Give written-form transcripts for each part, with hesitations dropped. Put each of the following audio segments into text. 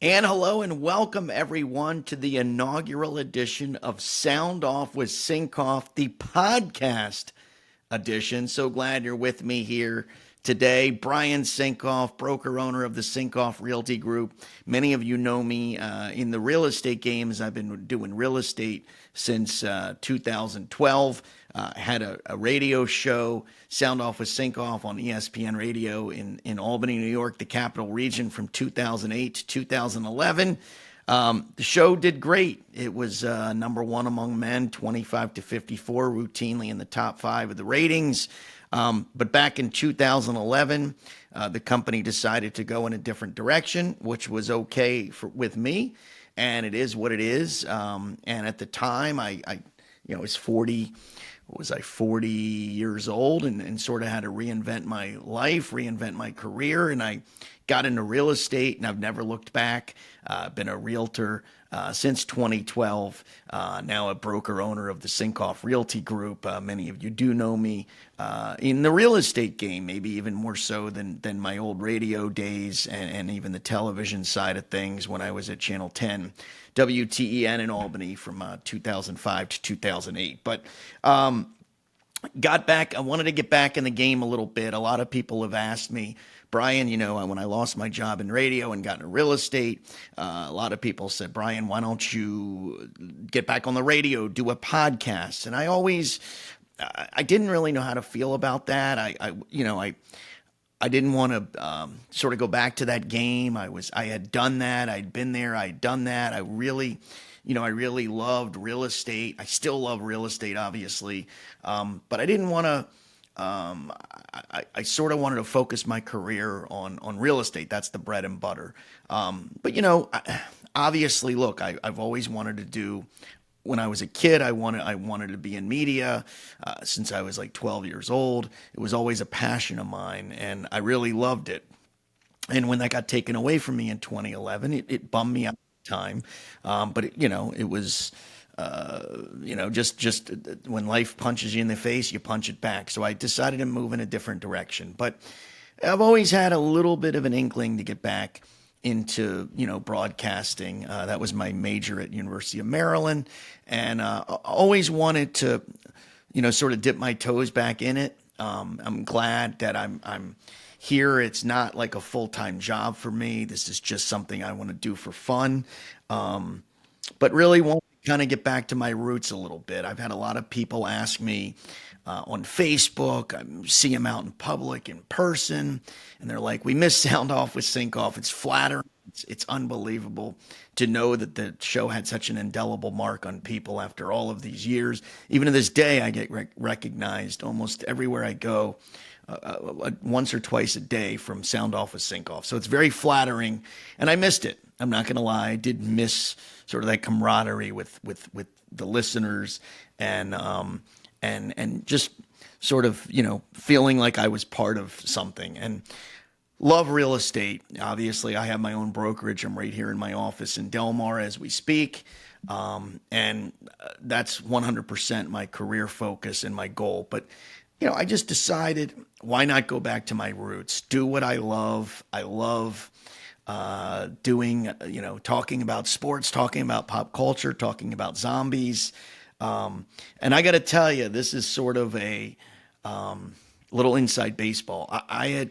And hello and welcome everyone to the inaugural edition of Sound Off with Sinkoff, the podcast edition. So glad you're with me here today. Brian Sinkoff, broker owner of the Sinkoff Realty Group. Many of you know me in the real estate games. I've been doing real estate since 2012. Had a radio show, Sound Off with Sinkoff, on ESPN Radio in Albany, New York, the capital region, from 2008 to 2011. The show did great. It was number one among men, 25 to 54, routinely in the top five of the ratings. But back in 2011, the company decided to go in a different direction, which was okay with me, and it is what it is. And at the time, I was 40. Was I 40 years old and sort of had to reinvent my life, reinvent my career. And I got into real estate and I've never looked back. Been a realtor since 2012, now a broker owner of the Sinkoff Realty Group. Many of you do know me in the real estate game, maybe even more so than my old radio days and even the television side of things when I was at Channel 10. WTEN in Albany from 2005 to 2008. But got back. I wanted to get back in the game a little bit. A lot of people have asked me, Brian, when I lost my job in radio and got into real estate, a lot of people said, Brian, why don't you get back on the radio, do a podcast? And I didn't really know how to feel about that. I didn't want to sort of go back to that game. I had done that. I'd been there. I'd done that. I really loved real estate. I still love real estate, obviously. But I didn't want to, I sort of wanted to focus my career on real estate. That's the bread and butter. But obviously, look, I've always wanted to do. When I was a kid, I wanted to be in media since I was like 12 years old. It was always a passion of mine, and I really loved it. And when that got taken away from me in 2011, it bummed me out at the time. But it was just when life punches you in the face, you punch it back. So I decided to move in a different direction. But I've always had a little bit of an inkling to get back into broadcasting. That was my major at University of Maryland, and always wanted to sort of dip my toes back in it. I'm glad that I'm here. It's not like a full-time job for me. This is just something I want to do for fun, but really want to kind of get back to my roots a little bit. I've had a lot of people ask me on Facebook. I see them out in public, in person, and they're like, "We miss Sound Off with Sinkoff." It's flattering. It's unbelievable to know that the show had such an indelible mark on people after all of these years. Even to this day, I get recognized almost everywhere I go, once or twice a day, from Sound Off with Sinkoff. So it's very flattering, and I missed it. I'm not going to lie. I did miss sort of that camaraderie with the listeners and just sort of, feeling like I was part of something. And love real estate. Obviously, I have my own brokerage. I'm right here in my office in Del Mar as we speak. And that's 100% my career focus and my goal. But, I just decided, why not go back to my roots, do what I love. I love doing, talking about sports, talking about pop culture, talking about zombies. And I got to tell you, this is sort of a little inside baseball. I had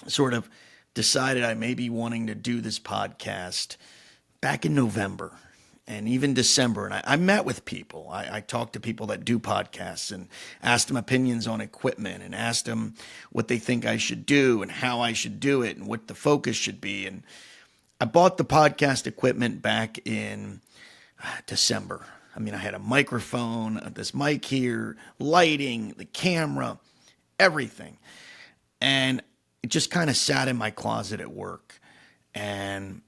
sort of decided I may be wanting to do this podcast back in November and even December. And I met with people. I talked to people that do podcasts and asked them opinions on equipment and asked them what they think I should do and how I should do it and what the focus should be. And I bought the podcast equipment back in December. I mean, I had a microphone, this mic here, lighting, the camera, everything. And it just kind of sat in my closet at work. And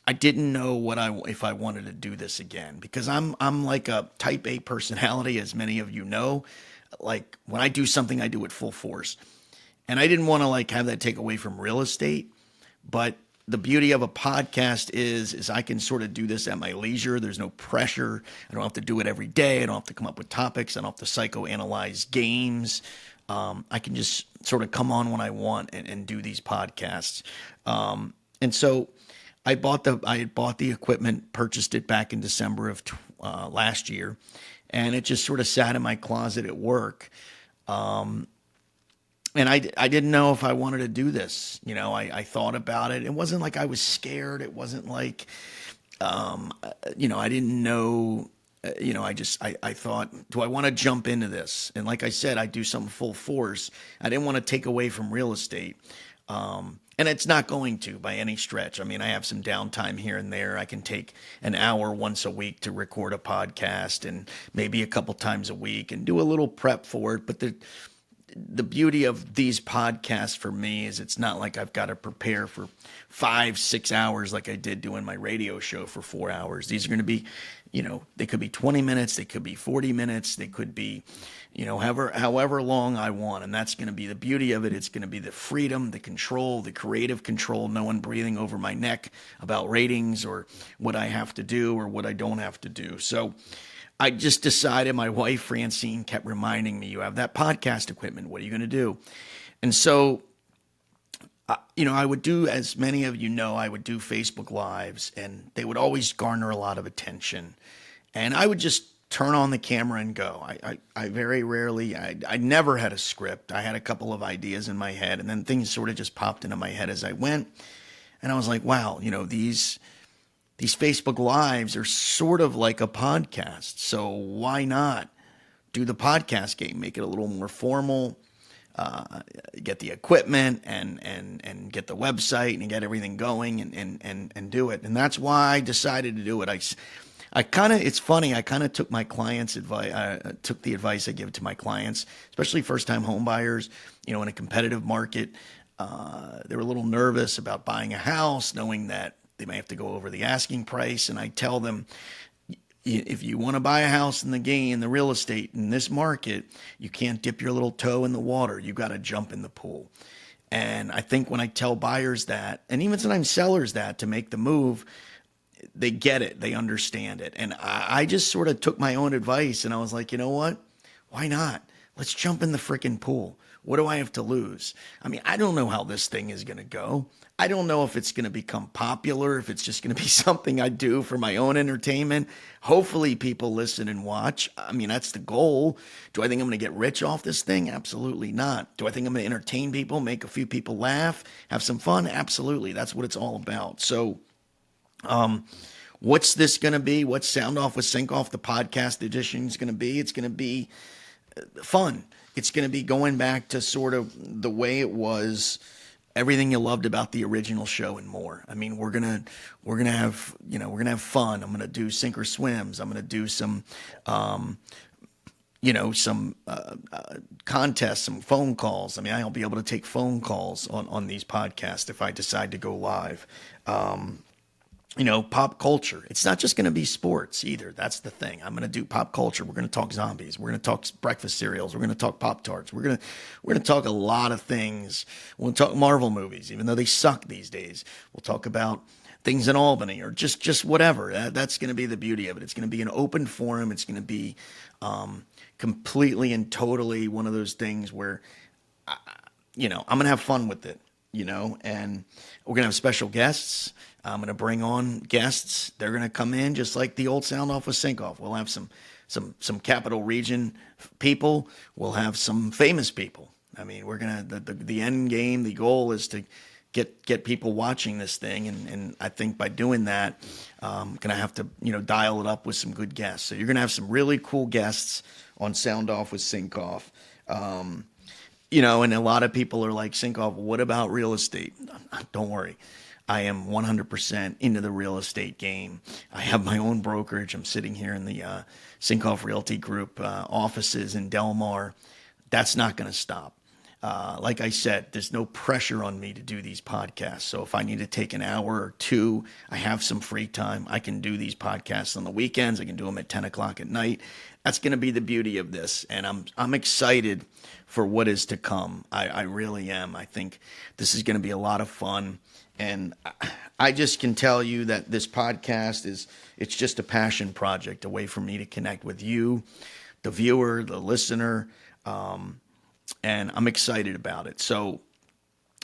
I didn't know if I wanted to do this again, because I'm like a type A personality, as many of you know. Like, when I do something, I do it full force. And I didn't want to have that take away from real estate. But the beauty of a podcast is I can sort of do this at my leisure. There's no pressure. I don't have to do it every day. I don't have to come up with topics. I don't have to psychoanalyze games. I can just sort of come on when I want and do these podcasts. And so I had bought the equipment, purchased it back in December of last year, and it just sort of sat in my closet at work. And I didn't know if I wanted to do this. I thought about it. It wasn't like I was scared. It wasn't like, I didn't know. I thought, do I want to jump into this? And like I said, I do something full force. I didn't want to take away from real estate. And it's not going to by any stretch. I mean, I have some downtime here and there. I can take an hour once a week to record a podcast and maybe a couple times a week and do a little prep for it. But the beauty of these podcasts for me is it's not like I've got to prepare for 5-6 hours like I did doing my radio show for 4 hours. These are going to be, they could be 20 minutes, they could be 40 minutes, they could be, however long I want. And that's going to be the beauty of it. It's going to be the freedom, the control, the creative control, no one breathing over my neck about ratings or what I have to do or what I don't have to do. So I just decided, my wife, Francine, kept reminding me, you have that podcast equipment. What are you going to do? And so, I would do, as many of you know, I would do Facebook Lives, and they would always garner a lot of attention. And I would just turn on the camera and go. I very rarely, I never had a script. I had a couple of ideas in my head, and then things sort of just popped into my head as I went. And I was like, wow, these Facebook Lives are sort of like a podcast. So why not do the podcast game, make it a little more formal, get the equipment and get the website and get everything going and do it. And that's why I decided to do it. It's funny, I kind of took my clients' advice, took the advice I give to my clients, especially first-time home buyers, in a competitive market. They were a little nervous about buying a house, knowing that they may have to go over the asking price. And I tell them, if you want to buy a house in the real estate in this market, you can't dip your little toe in the water. You got to jump in the pool. And I think when I tell buyers that, and even sometimes sellers that, to make the move, they get it. They understand it. And I just sort of took my own advice, and I was like, you know what? Why not? Let's jump in the freaking pool. What do I have to lose? I mean, I don't know how this thing is going to go. I don't know if it's going to become popular, if it's just going to be something I do for my own entertainment. Hopefully people listen and watch. I mean, that's the goal. Do I think I'm going to get rich off this thing? Absolutely not. Do I think I'm going to entertain people, make a few people laugh, have some fun? Absolutely. That's what it's all about. So, what's this going to be? What's Sound Off with Sinkoff, the podcast edition, is going to be? It's going to be fun. It's going to be going back to sort of the way it was, everything you loved about the original show and more. I mean, we're gonna have fun. I'm gonna do sink or swims. I'm gonna do some contests, some phone calls. I mean, I'll be able to take phone calls on these podcasts if I decide to go live. Pop culture. It's not just going to be sports either. That's the thing. I'm going to do pop culture. We're going to talk zombies. We're going to talk breakfast cereals. We're going to talk Pop-Tarts. We're going to talk a lot of things. We'll talk Marvel movies, even though they suck these days. We'll talk about things in Albany or just whatever. That's going to be the beauty of it. It's going to be an open forum. It's going to be completely and totally one of those things where, I'm going to have fun with it, and we're going to have special guests. I'm going to bring on guests. They're going to come in just like the old Sound Off with Sinkoff. We'll have some Capital Region people. We'll have some famous people. I mean, we're going to, the end game, the goal is to get people watching this thing. And I think by doing that, I'm going to have to, dial it up with some good guests. So you're going to have some really cool guests on Sound Off with Sinkoff. And a lot of people are like, Sinkoff, what about real estate? Don't worry. I am 100% into the real estate game. I have my own brokerage. I'm sitting here in the Sinkoff Realty Group offices in Del Mar. That's not going to stop. Like I said, there's no pressure on me to do these podcasts. So if I need to take an hour or two, I have some free time. I can do these podcasts on the weekends. I can do them at 10 o'clock at night. That's going to be the beauty of this. And I'm excited for what is to come. I really am. I think this is going to be a lot of fun. And I just can tell you that this podcast it's just a passion project, a way for me to connect with you, the viewer, the listener, and I'm excited about it. So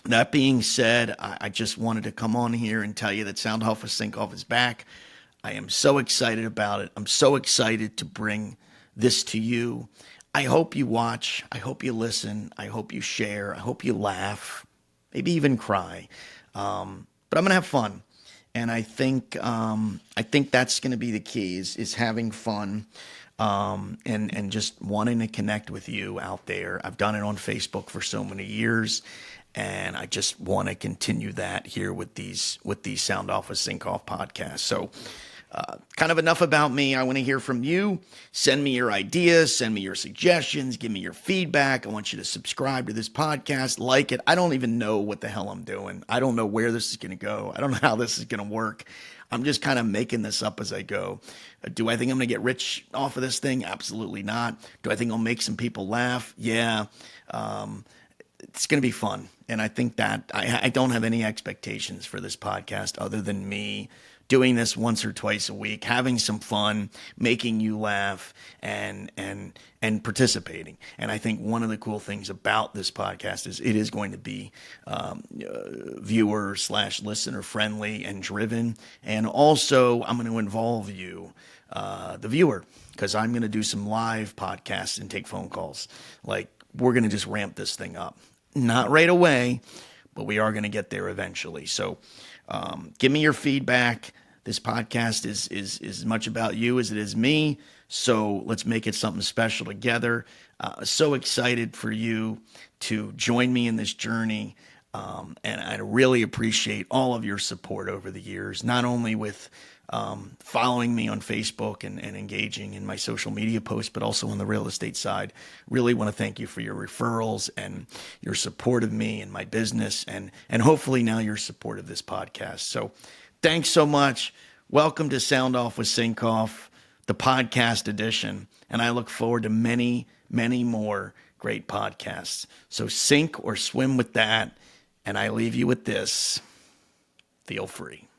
That being said, I just wanted to come on here and tell you that Sound Off with Sinkoff is back. I am so excited about it. I'm so excited to bring this to you. I hope you watch. I hope you listen. I hope you share. I hope you laugh, maybe even cry. But I'm gonna have fun, and I think that's gonna be the key is having fun, and just wanting to connect with you out there. I've done it on Facebook for so many years, and I just want to continue that here with these Sound Off with Sinkoff podcasts. So, kind of enough about me. I want to hear from you. Send me your ideas, send me your suggestions, give me your feedback. I want you to subscribe to this podcast, like it. I don't even know what the hell I'm doing. I don't know where this is going to go. I don't know how this is going to work. I'm just kind of making this up as I go. Do I think I'm going to get rich off of this thing? Absolutely not. Do I think I'll make some people laugh? Yeah. It's going to be fun. And I think that I don't have any expectations for this podcast other than me doing this once or twice a week, having some fun, making you laugh, and participating. And I think one of the cool things about this podcast is it is going to be viewer/listener friendly and driven. And also, I'm going to involve you, the viewer, because I'm going to do some live podcasts and take phone calls. Like, we're going to just ramp this thing up. Not right away, but we are going to get there eventually. So give me your feedback. This podcast is as much about you as it is me. So let's make it something special together. So excited for you to join me in this journey. And I really appreciate all of your support over the years, not only with following me on Facebook and engaging in my social media posts, but also on the real estate side. Really want to thank you for your referrals and your support of me and my business, and hopefully now your support of this podcast. So thanks so much. Welcome to Sound Off with Sinkoff, the podcast edition, and I look forward to many, many more great podcasts. So sink or swim with that, and I leave you with this. Feel free.